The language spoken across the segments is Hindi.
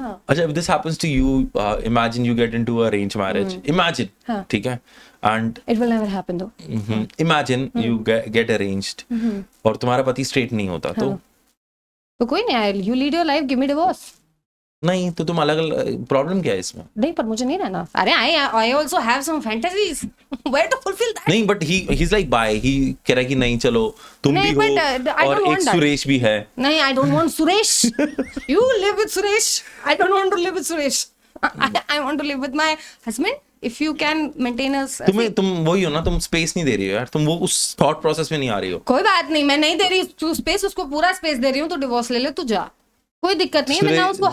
अच्छा, if this happens to you, imagine you get into a arranged marriage. Imagine, ठीक है, and It will never happen though. imagine you get arranged और तुम्हारा पति straight नहीं होता तो कोई नहीं, you lead your life, give me divorce. नहीं तो तुम अलग प्रॉब्लम क्या है इसमें? नहीं, पर मुझे नहीं रहना. अरे I also have some fantasies. Where to fulfill that? नहीं, but he's like bye. he कह रहा है कि नहीं चलो तुम भी हो और एक सुरेश भी है. नहीं, I don't want Suresh. You live with Suresh. I don't want to live with Suresh. I want to live with my husband. If you can maintain us. तुम वही हो ना, तुम स्पेस नहीं दे रही हो यार, तुम वो उस थॉट प्रोसेस में नहीं आ रही हो. कोई बात नहीं, मैं नहीं दे रही तू स्पेस, उसको पूरा स्पेस दे रही हूँ, तो डिवोर्स ले ले, तू जा, कोई दिक्कत नहीं है. मैं ना उसको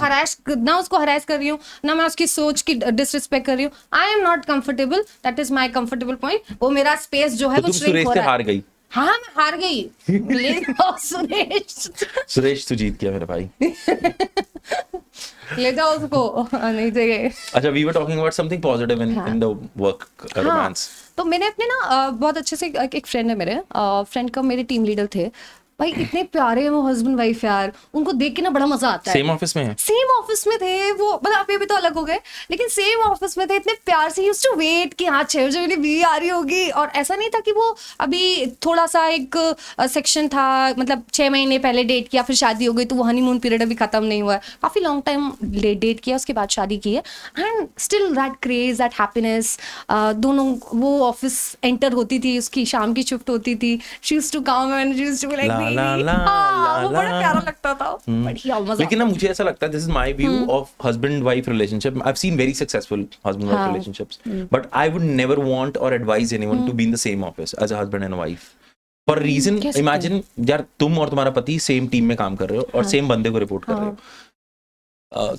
हरास कर रही हूँ, ना मैं उसकी सोच की डिसरिस्पेक्ट कर रही हूँ. I am not comfortable, that is my comfortable point. वो मेरा स्पेस जो है वो श्रिंक हो रहा है. हार गई. हाँ, मैं हार गई. सुरेश तू जीत गया मेरे भाई. ले जाओ उसको, नहीं चाहिए. अच्छा, we were talking about something positive in the work romance. तो मैंने अपने ना बहुत अच्छे से, एक फ्रेंड है मेरे, फ्रेंड का मेरे टीम लीडर थे भाई. इतने प्यारे हैं वो हस्बैंड वाइफ यार, उनको देख के ना बड़ा मजा आता है. सेम ऑफिस में है? सेम ऑफिस में थे वो, मतलब अभी तो अलग हो गए, लेकिन सेम ऑफिस में थे. इतने प्यार से यूज्ड टू वेट कि हाँ 6 बजे मेरी बीवी आ रही होगी. और ऐसा नहीं था कि वो अभी थोड़ा सा एक सेक्शन था, मतलब 6 महीने पहले डेट किया, फिर शादी हो गई, तो वो हनीमून पीरियड अभी खत्म नहीं हुआ है. काफी लॉन्ग टाइम डेट किया, उसके बाद शादी की है. And still that craze, that happiness. दोनों, वो ऑफिस एंटर होती थी, उसकी शाम की शिफ्ट होती थी, she used to come and she used to be like, वो बड़ा प्यारा लगता था. लेकिन ना मुझे ऐसा लगता है, this is my view of husband wife relationship. I have seen very successful husband wife relationships, but I would never want or advise anyone to be in the same office as a husband and wife. For reason, imagine यार तुम और तुम्हारा पति सेम टीम में काम कर रहे हो और सेम बंदे को रिपोर्ट कर रहे हो.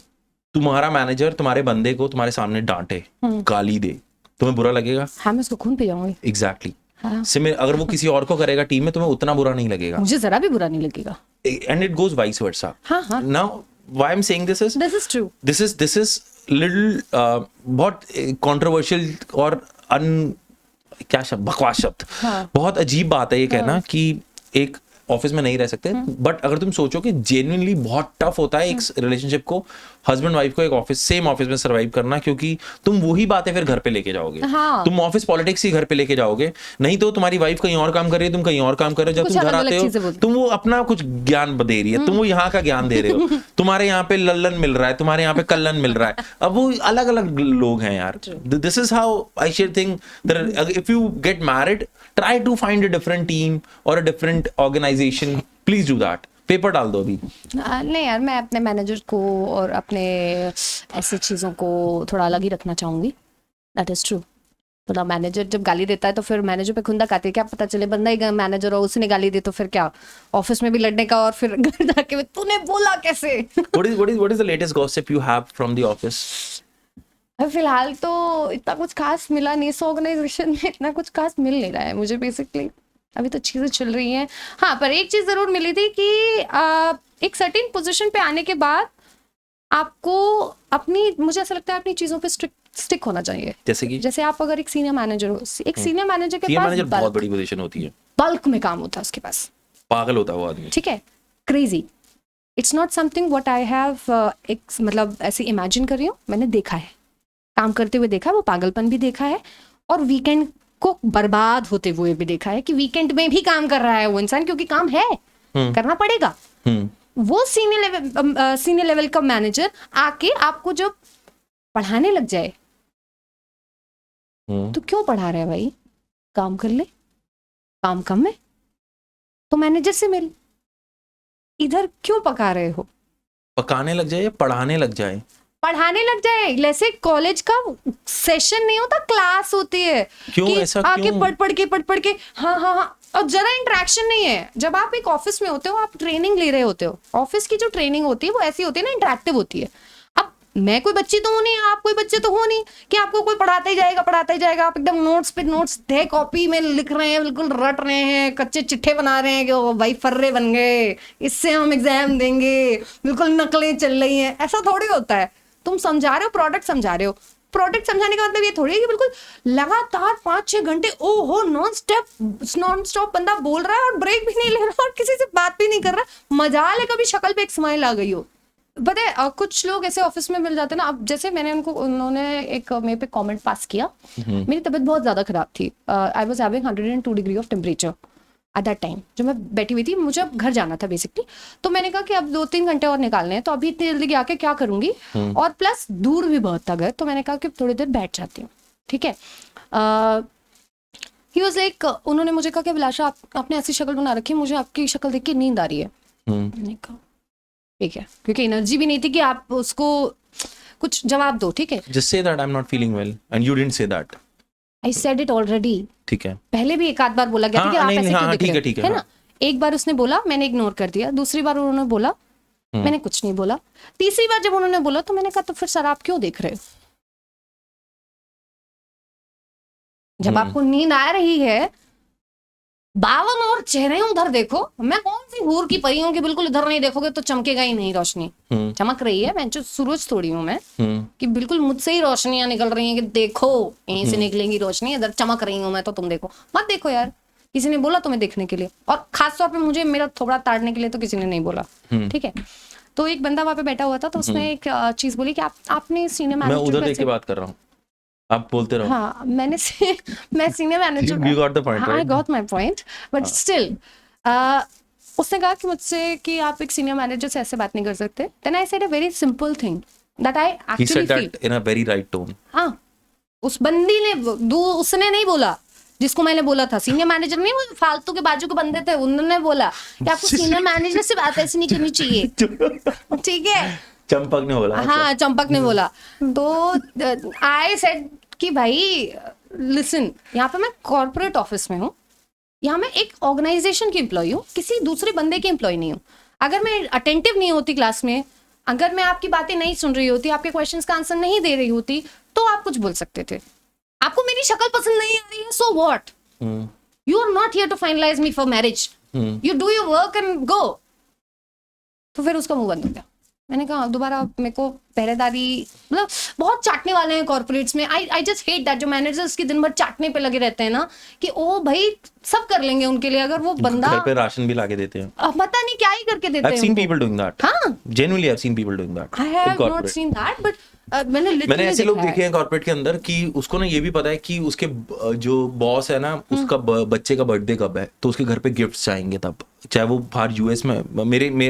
तुम्हारा मैनेजर तुम्हारे बंदे को तुम्हारे सामने डांटे, गाली दे, तुम्हें बुरा लगेगा? हाँ, मैं उसको खून पी जाऊंगी. एग्जैक्टली. अगर वो किसी और को करेगा टीम में, तुम्हें उतना बुरा नहीं लगेगा. मुझे जरा भी बुरा नहीं लगेगा. And it goes vice versa. Now, why I'm saying this is true. This is little बहुत controversial और क्या शब्द, बकवास शब्द. बहुत अजीब बात है ये कहना कि एक ऑफिस में नहीं रह सकते. बट अगर तुम सोचो कि जेन्युइनली बहुत टफ होता है एक रिलेशनशिप को, हस्बैंड वाइफ को एक ऑफिस, सेम ऑफिस में सर्वाइव करना, क्योंकि तुम वही बातें फिर घर पे लेके जाओगे. तुम ऑफिस पॉलिटिक्स ही घर पे लेके जाओगे. नहीं तो तुम्हारी वाइफ कहीं और काम कर रही है, तुम कहीं और काम कर रहे हो. जब तुम घर आते हो, तुम वो अपना कुछ ज्ञान दे रही है, तुम वो यहाँ का ज्ञान दे रहे हो. तुम्हारे यहाँ पे लल्लन मिल रहा है, तुम्हारे यहाँ पे कल्लन मिल रहा है. अब वो अलग अलग लोग हैं यार. This is how I share think that if you get married, try to find a different team or a different organization. Please do that. Paper डाल दो अभी. नहीं यार, मैं अपने मैनेजर को और अपने ऐसे चीज़ों को थोड़ा अलग ही रखना चाहूँगी. That is true. थोड़ा मैनेजर जब गाली देता है तो फिर मैनेजर पे खुंदक आती है. क्या पता चले बंदा ही मैनेजर हो, उसने गाली दी तो फिर क्या, ऑफिस में भी लड़ने का, और फिर घर जाके तूने बोला कैसे. What is the latest gossip you have from the office? फिलहाल तो इतना कुछ खास मिला नहीं. इस ऑर्गेनाइजेशन में इतना कुछ खास मिल नहीं रहा है मुझे. बेसिकली अभी तो चीज़ें चल रही हैं. हाँ, पर एक चीज़ ज़रूर मिली थी कि एक सर्टेन पोजीशन पे आने के बाद आपको अपनी, मुझे ऐसा लगता है, अपनी चीज़ों पे स्टिक होना चाहिए. जैसे आप अगर एक सीनियर मैनेजर हो, एक सीनियर मैनेजर के पास बहुत बड़ी पोजीशन होती है, बल्क में काम होता है उसके पास. पागल होता है वो आदमी. ठीक है, crazy. It's not something what I have, मतलब ऐसे इमेजिन कर रही हूँ. मैंने देखा है, काम करते हुए देखा है, वो पागलपन भी देखा है, और वीकेंड को बर्बाद होते हुए भी देखा है कि वीकेंड में भी काम कर रहा है वो इंसान, क्योंकि काम है, करना पड़ेगा. वो सीनियर लेवल का मैनेजर आके आपको जब पढ़ाने लग जाए, तो क्यों पढ़ा रहे हैं भाई, काम कर ले, काम कम है तो मैनेजर से मिल. इधर क्यों पका रहे हो? पकाने लग जाए या पढ़ाने लग जाए? पढ़ाने लग जाए. जैसे कॉलेज का सेशन नहीं होता, क्लास होती है. क्यों ऐसा? आके पढ़ के हाँ, और जरा इंटरेक्शन नहीं है. जब आप एक ऑफिस में होते हो, आप ट्रेनिंग ले रहे होते हो. ऑफिस की जो ट्रेनिंग होती है वो ऐसी होती है ना, इंटरेक्टिव होती है. अब मैं कोई बच्ची तो हूँ नहीं, आप कोई बच्चे तो हो नहीं कि आपको कोई पढ़ाता ही जाएगा. आप एकदम नोट्स पे नोट्स दे कॉपी में लिख रहे हैं, बिल्कुल रट रहे हैं, कच्चे चिट्ठे बना रहे हैं कि ओ भाई फर्रे बन गए, इससे हम एग्जाम देंगे, बिल्कुल नकलें चल रही हैं. ऐसा थोड़ी होता है. तुम समझा रहे हो, प्रोडक्ट समझा रहे हो. प्रोडक्ट समझाने का मतलब ये थोड़ी है कि बिल्कुल लगातार 5-6 घंटे ओहो नॉन स्टॉप बंदा बोल रहा है और ब्रेक भी नहीं ले रहा और किसी से बात भी नहीं कर रहा. मजाल है कभी शक्ल पे एक स्माइल आ गई हो. पता है कुछ लोग ऐसे ऑफिस में मिल जाते हैं ना। अब जैसे उन्होंने एक मेरे पे कमेंट पास किया, मेरी तबीयत बहुत ज्यादा खराब थी, I was having 102 degree of temperature at that time, जो मैं बैठी हुई थी, मुझे अब घर जाना था बेसिकली। तो मैंने कहा कि अब 2-3 घंटे और निकालने हैं, तो अभी इतनी जल्दी आके क्या करूंगी, और प्लस दूर भी बहुत था घर, तो मैंने कहा कि थोड़ी देर बैठ जाती हूँ, ठीक है। ही वाज लाइक, उन्होंने मुझे कहा कि अभिलाषा आपने ऐसी शक्ल बना रखी है, मुझे आपकी शक्ल देख के नींद आ रही है। मैंने कहा ठीक है, क्योंकि एनर्जी भी नहीं थी कि आप उसको कुछ जवाब दो, ठीक है। Just say that I'm not feeling well and you didn't say that. I said it already, ठीक है। पहले भी एक आध बार बोला गया था कि आप ऐसे क्यों दिख रहे हो, ठीक है ना। एक बार उसने बोला, मैंने इग्नोर कर दिया। दूसरी बार उन्होंने बोला, मैंने कुछ नहीं बोला। तीसरी बार जब उन्होंने बोला तो मैंने कहा तो फिर सर आप क्यों देख रहे हो, जब आपको नींद आ रही है 52 और चेहरे उधर देखो। मैं कौन सी हूर की परी हूँ कि बिल्कुल इधर नहीं देखोगे तो चमकेगा ही नहीं रोशनी। चमक रही है, मैं जो सूरज थोड़ी हूँ मैं कि बिल्कुल मुझसे ही रोशनियां निकल रही हैं कि देखो यहीं से निकलेंगी रोशनी, इधर चमक रही हूँ मैं, तो तुम देखो मत देखो यार। किसी ने बोला तुम्हें देखने के लिए, और खासतौर पे मुझे मेरा थोबड़ा ताड़ने के लिए तो किसी ने नहीं बोला, ठीक है। तो एक बंदा वहां पे बैठा हुआ था, तो उसने एक चीज बोली कि आपने सीनियर मैं मैनेजर उधर देख के बात कर रहा हूँ, आप बोलते रहो। हाँ, मैं senior manager, You got the point, I right? Got my point, but still उसने कहा कि मुझसे कि आप एक सीनियर मैनेजर से ऐसे बात नहीं कर सकते। Then I said a very simple thing that I He actually said feel. that in a very right tone. हाँ, उस बंदी ने उसने नहीं बोला जिसको मैंने बोला था। सीनियर मैनेजर नहीं, वो फालतू के बाजू के बंदे थे, उन्होंने बोला कि आपको सीनियर मैनेजर से बात ऐसी नहीं करनी चाहिए, ठीक है। चंपक ने बोला। हाँ, चंपक ने बोला। तो आई सेड कि भाई लिसन, यहाँ पे मैं कॉर्पोरेट ऑफिस में हूँ, यहाँ मैं एक ऑर्गेनाइजेशन की एम्प्लॉय हूँ, किसी दूसरे बंदे की एम्प्लॉय नहीं हूँ। अगर मैं अटेंटिव नहीं होती क्लास में, अगर मैं आपकी बातें नहीं सुन रही होती, आपके क्वेश्चंस का आंसर नहीं दे रही होती, तो आप कुछ बोल सकते थे। आपको मेरी शक्ल पसंद नहीं आ रही है, so what, you are not here to finalise me for marriage, you do your work and go. तो फिर उसका मुंह बंद हो गया। मैंने कहा दोबारा मेरे को पहरेदारी, मतलब बहुत चाटने वाले हैं कॉर्पोरेट्स में। आई जस्ट हेट दैट, जो मैनेजर्स की दिन भर चाटने पे लगे रहते हैं ना, कि ओ भाई सब कर लेंगे उनके लिए, अगर वो बंदा घर पे राशन भी लाके देते हैं, पता नहीं क्या ही करके देते हैं। I've seen people doing that. हाँ, Genuinely I've seen people doing that. I in have not corporate. seen that, but मैंने मैंने ऐसे लोग देखा है। देखे हैं कॉर्पोरेट के अंदर कि उसको ना ये भी पता है कि उसके जो बॉस है ना, उसका बच्चे का बर्थडे कब है, तो उसके घर पे गिफ्ट्स आएंगे तब, चाहे वो बाहर यूएस में।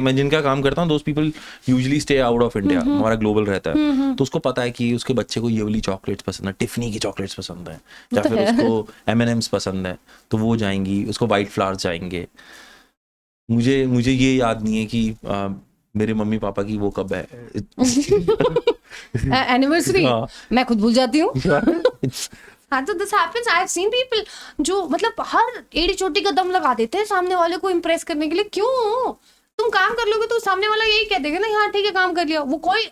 मैं जिनका काम करता हूँ, those people usually stay out of India, हमारा ग्लोबल रहता है, तो उसको पता है कि उसके बच्चे को ये वाली चॉकलेट्स पसंद है, टिफनी की चॉकलेट्स पसंद है, या फिर उसको M&M's पसंद है, तो वो जाएंगी, उसको व्हाइट फ्लावर्स जाएंगे। मुझे ये याद नहीं है कि मेरे मम्मी पापा की वो कब है एनिवर्सरी, हाँ। मैं खुद भूल जाती हूँ। हाँ, तो this happens. I have seen people जो मतलब हर एड़ी चोटी का दम लगा देते हैं सामने वाले को इम्प्रेस करने के लिए। क्यों? तुम काम कर लोगे तो सामने वाला यही कह देगा ना, हाँ ठीक है काम कर लिया। वो कोई,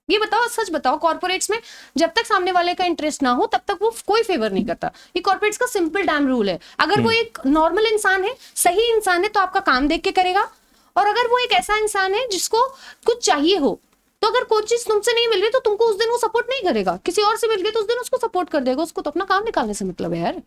ये बताओ, सच बताओ, कॉर्पोरेट्स में जब तक सामने वाले का इंटरेस्ट ना हो तब तक वो कोई फेवर नहीं करता। ये कॉर्पोरेट्स का सिंपल डैम रूल है। अगर वो एक नॉर्मल इंसान है, सही इंसान है, तो आपका काम देख के करेगा। और अगर वो एक ऐसा इंसान है जिसको कुछ चाहिए हो, तो अगर कोई चीज तुमसे नहीं मिल रही तो तुमको उस दिन वो सपोर्ट नहीं करेगा, किसी और से मिल गई तो उस दिन उसको सपोर्ट कर देगा। उसको तो अपना काम निकालने से मतलब है यार।